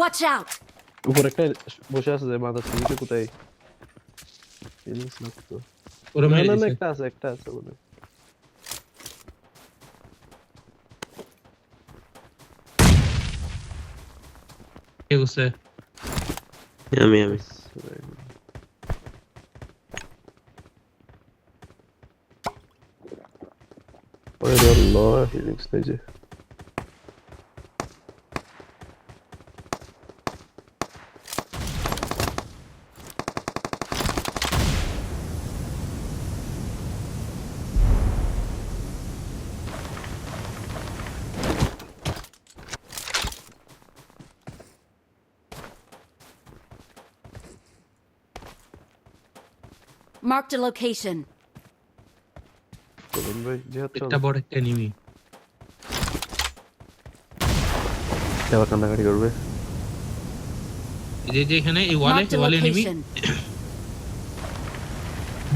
Watch out! উপরে একটা বসে আছে যে মাথা চুলতে কোথায় ফিলিংস লাগতো ওরে না মেরে না না দিছে একটা আছে বলে কে গেছে আমি ওরে আল্লাহ ফিলিংস নেই যে Marked a location. বলুন ভাই জিহাদ চল একটা বড় একটা এনিমি আবার কান্নাকাটি করবে এই যে এখানে এই Marked a ওয়ালে এনিমি location.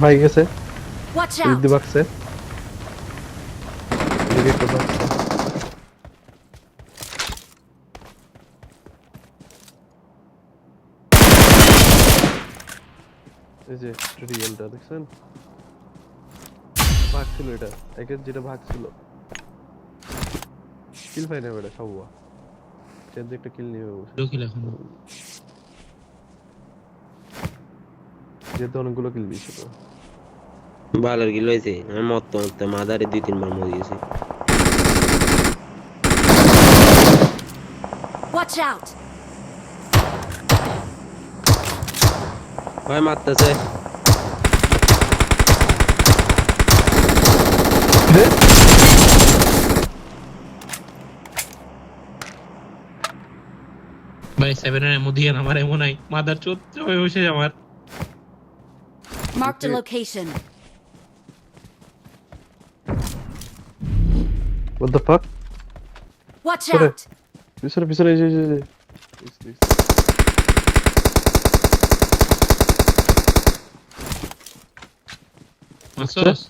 ভাই গেছে Watch এই out! দি বাক্সে এই একটা বাক্স এই যে রিয়েলটা দেখছেন ভাগ ছিল এটা একের যেটা ভাগ ছিল কিল পাই না বেটা সবুয়া চেঞ্জ একটা কিল নিয়ে বসে লোকিল এখন যেহেতু অনেকগুলো কিল দিয়েছিল ভালো কি লইছে আমি মত মাদারে 2-3 বার মরে গেছি Watch out! ভাই মারতেছে ভাই 7 এর মধ্যে আমার এমন নাই মাদার চোদ সবাই বসে আমার Marked a location. what the fuck Watch Sorry. out! পিছনে এই যে মাসুস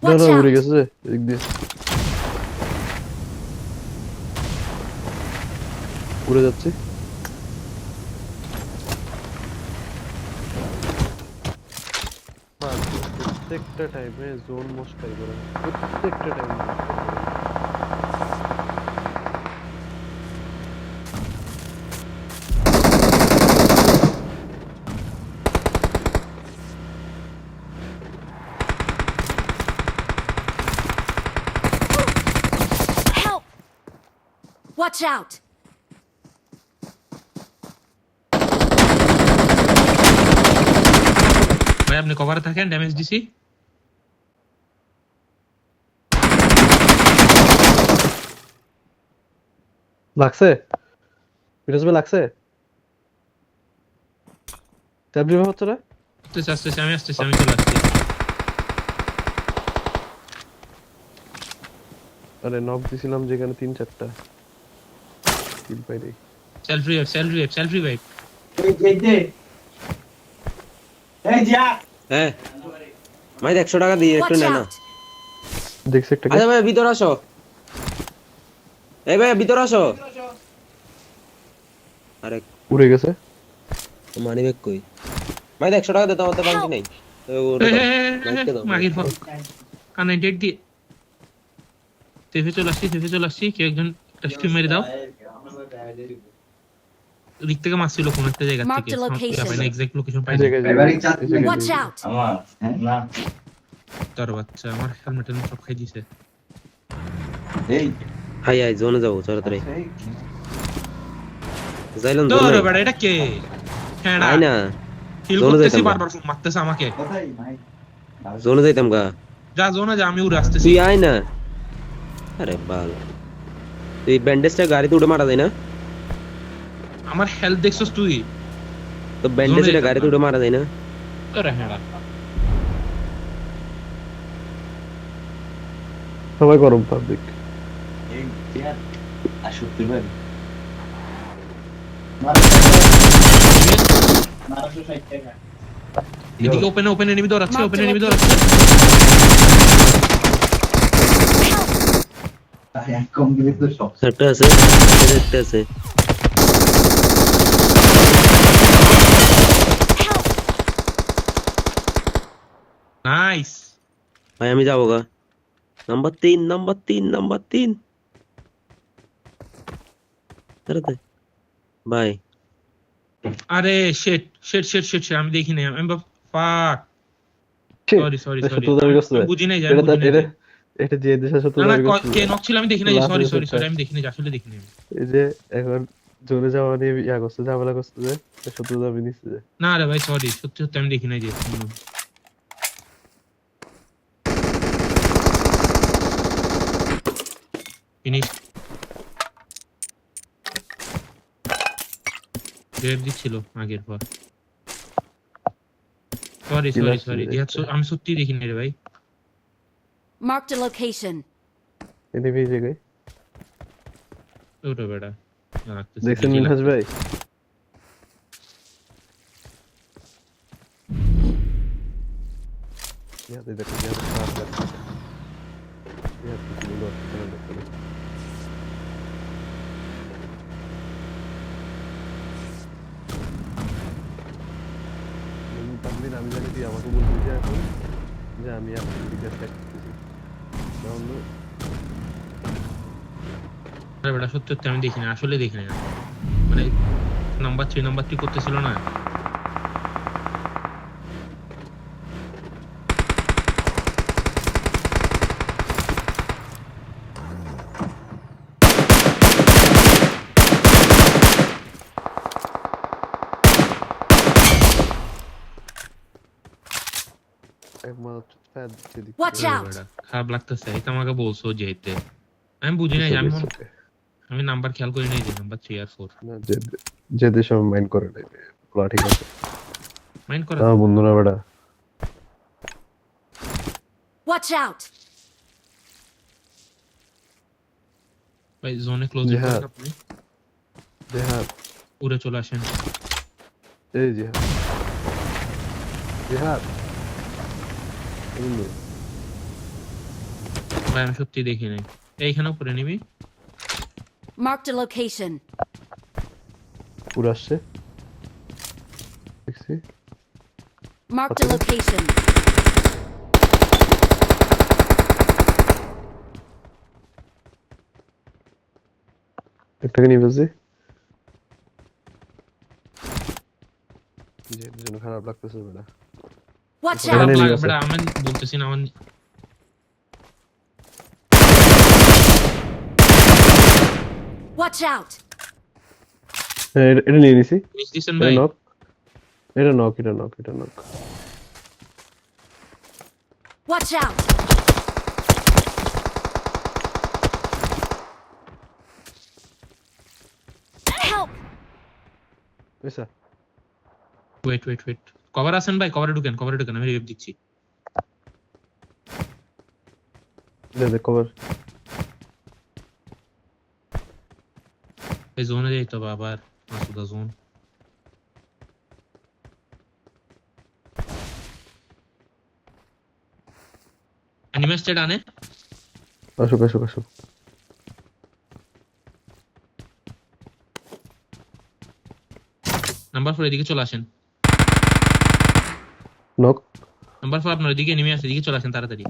না Watch উড়ে out! গেছে এদিক দিয়ে উড়ে যাচ্ছে প্রত্যেকটা টাইমে জোন মস্কাই করে প্রত্যেকটা টাইমে Help! Watch out! ভাই আপনি কভারে থাকেন ড্যামেজ দিছি লাগছে বিরাজ ভাই লাগছে ট্যাবলি ভাই হচ্ছে না আসতেছি আমি চলে আসছি আরে নক দিছিলাম যেখানে 3-4টা কিল পাই রে সেলফ রিভাইভ হ্যাঁ ভাই 100 টাকা দিয়ে একটু Watch নে না out! দেখছি একটা আচ্ছা ভাই ভিতর আসো এই ভাই ভিতর আসো আরে উড়ে গেছে মানি ব্যাগ কই ভাই 100 টাকা দে তো আমাদের বাকি নাই মাগির ফল কানে ডেট দিয়ে সেফে চলে আসছি কেউ একজন স্ট্রিম মেরে দাও দিক থেকে মারছিল কোন একটা জায়গা Marked থেকে a location. পাই না এক্সাক্ট লোকেশন পাই এই না জায়গায় Watch out! তোর বাচ্চা আমার হেলমেট সব খাই দিছে হাই জোনে যাও তাড়াতাড়ি যাইলাম তোর জোনে বেটা এটা কে হ্যাঁ আই না কিল জোনে করতেছি যাইতাম বারবার মারতেছে আমাকে জোনে যাইতাম গা যা যা আমি উড়ে আসতেছি তুই আয় না আরে বাল তুই ব্যান্ডেজটা গাড়িতে উঠে মারা যায় না আমার হেলথ দেখছস তুই তো ব্যান্ডেজটা গাড়িতে উঠে মারা যায় না আরে হ্যাঁ সবাই গরম পাবলিক এদিকে ওপেন এনিমি দৌড়াচ্ছে Marked open a enemy location. দৌড়াচ্ছে একটা আছে একটা আছে নাইস। ভাই আমি যাবো গা। নাম্বার 3 নাম্বার 3 নাম্বার 3 তাড়াতাড়ি ভাই। আরে শিট শিট শিট শিট আমি দেখি নাই, আমি ফাক। সরি সরি এটা সরি, শত্রু দাবি করছে। আমি বুঝি নাই যে, আমি এটা বুঝি নাই যে। এটা যে দেশের শত্রু না না, দাবি করছে। কে নক ছিল আমি দেখি নাই যে, লাস্ট সরি সরি সেটটা। সরি, আমি দেখি নাই যে, আসলে দেখি নাই। এই যে এখন জোরে যাওয়া নিয়ে ইয়া করছে, ঝামেলা করছে যে শত্রু দাবি নিচ্ছে যে। না রে ভাই সরি, সত্যি সত্যি আমি দেখি নাই যে। ফিনিশ। গ্রেভ দিচ্ছিল আগের পর। সরি কি সরি লাগছে সরি, দেখতে? আমি সত্যি দেখি নাই রে ভাই। Marked a location. এনিমি এই জায়গায় ওটা বেটা লাগতেছে, দেখছেন দেখি মিনহাজ লাগতেছে। ভাই? ইয়াতে দেখো, ইয়াতে খারাপ লাগছে। ইয়াতে তুমি লড়তে পারো না, দেখো না। তানভীর, আমি জানি তুই আমাকে বলবি যে এখন যে আমি আপনার দিকে attack করতেছি। তাহলে আরে বেটা সত্যি সত্যি আমি দেখি নাই, আসলে দেখি নাই। মানে নাম্বার 3 করতেছিল না। একমাত্র ফ্যান দিচ্ছে দিকে। Watch আরে out! বেটা খারাপ লাগতেছে, এটা আমাকে বলছো যেতে। আমি বুঝি নাই যে, আমি নাম্বার খেয়াল করি নাই যে নাম্বার 3 আর 4 না, যে দেশ আমি মাইন্ড করে নাই বলা ঠিক আছে। মাইন্ড করা। হ্যাঁ বন্ধুরা বেটা, Watch out! ভাই জোনে ক্লোজ জিহাদ। করেন আপনি, জেহাদ, উড়ে চলে আসেন। এই জেহাদ, জেহাদ বন্ধু। ভাই আমি সত্যি দেখি নাই। এইখানে উপরে নিবি। Marked a location. পুরো আসছে, দেখছি। Marked a Okay. location. একটাকে নিয়ে ফেলছি। যে জন্য খারাপ লাগতেছে বেটা। Watch এখানে out! নিয়ে গেছে। বেটা আমি বলতেছি না, আমার Watch out! হ্যাঁ, এটা নিয়ে নিছি। মিস দিছেন এটা ভাই। নক, এটা নক, এটা নক, এটা নক। Watch out! Help! এসা ওয়েট ওয়েট ওয়েট, কভার আছেন ভাই, কভারে ঢুকেন, কভারে ঢুকেন, আমি রিভাইভ দিচ্ছি। দে দে কভার। এই জোনে যাই তো আবার, মাসুদা জোন। অ্যানিমেটেড আনে। আসুক আসুক আসুক। নাম্বার 4 এদিকে চলে আসেন। নক। নাম্বার 4 আপনার এদিকে এনিমি আছে, এদিকে চলে আসেন তাড়াতাড়ি।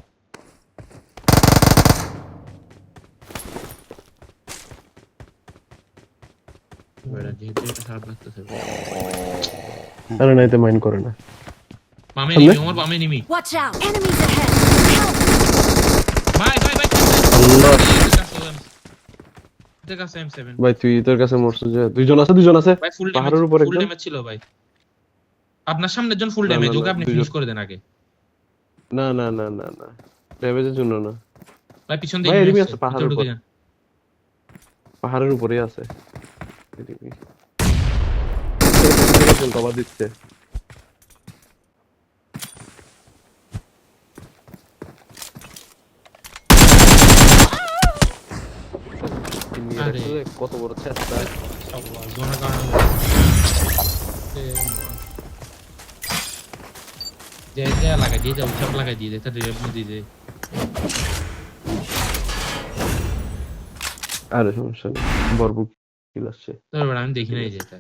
বেটা যেহেতু এটা খারাপ লাগতেছে। আরে নাই তো মাইন্ড করে না। বামে সামনে? নিমি, আমার বামে Nimi. Watch out! Enemies ahead! Help! ভাই ভাই ভাই, আল্লাহ। এটা কাছে M7। ভাই তুই তোর কাছে মরছিস যে? দুইজন আছে, দুইজন আছে ভাই ফুল পাহাড়ের উপর ফুল একদম। ড্যামেজ ছিল ভাই। আপনার সামনে একজন ফুল না, ড্যামেজ, না, ওকে না, আপনি দুইজন। ফিনিশ করে দেন আগে। না না না না না, ড্যামেজের জন্য না ভাই পিছন ভাই, দিয়ে enemy enemy আছে আসছে, পাহাড়ের ভিতরে ঢুকে উপর। যান। পাহাড়ের উপরেই আছে। কভার দিচ্ছে। আরে। কত বড় চেষ্টা। আল্লাহ, জোনের কারণে লাগাই দিয়ে যাও, সব লাগাই দিয়ে দেয়, তার রিভাইভ দিয়ে দেয়। আরে সমস্যা নেই, বরবুক কিল আসছে। তারপর আমি দেখি নাই যেটা।